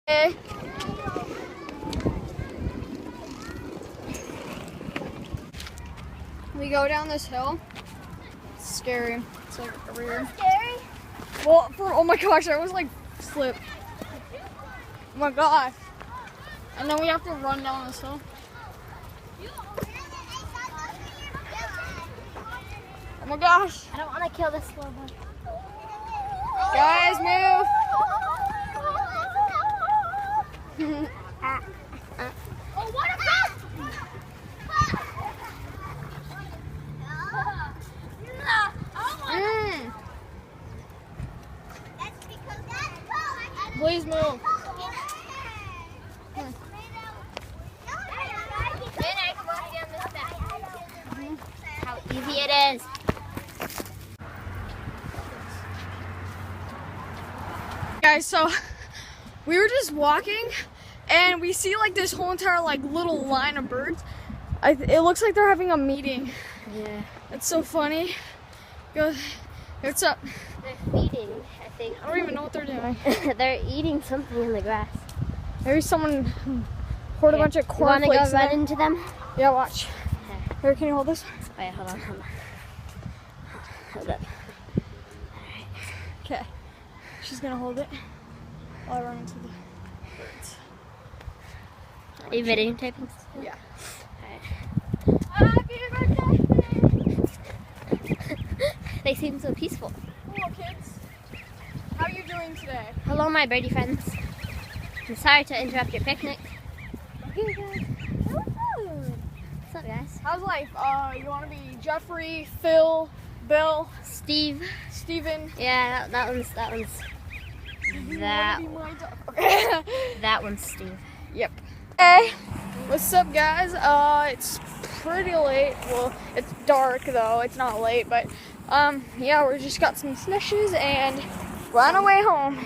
Okay. We go down this hill. It's scary. It's like over here. Scary? Well, oh my gosh, I was like slip. Oh my gosh. And then we have to run down this hill. Oh my gosh. I don't want to kill this little one. Guys, move. Oh, what a mess! Please move. How easy it is. Guys, so we were just walking and we see like this whole entire like little line of birds. It looks like they're having a meeting. Yeah. It's so funny. Go, what's up? They're feeding, I think. I don't even know what they're doing. They're eating something in the grass. Maybe someone poured a bunch of You want to cornflakes go in run there. into them? Yeah, watch. Here, can you hold this? Wait, hold on. Hold up. Okay. She's gonna hold it while I run into the birds. Are you videotaping? Yeah. Happy birthday! They seem so peaceful. Hello, kids. How are you doing today? Hello, my birdie friends. I'm sorry to interrupt your picnic. What's up, guys? How's life? You want to be Jeffrey, Phil, Bill, Steve. Steven? Yeah, that one's. You That wanna be my dog? Okay. that one's Steve. Yep. Hey, what's up, guys? It's pretty late. Well, it's dark though. It's not late, but yeah, we just got some snitches and we're on our way home.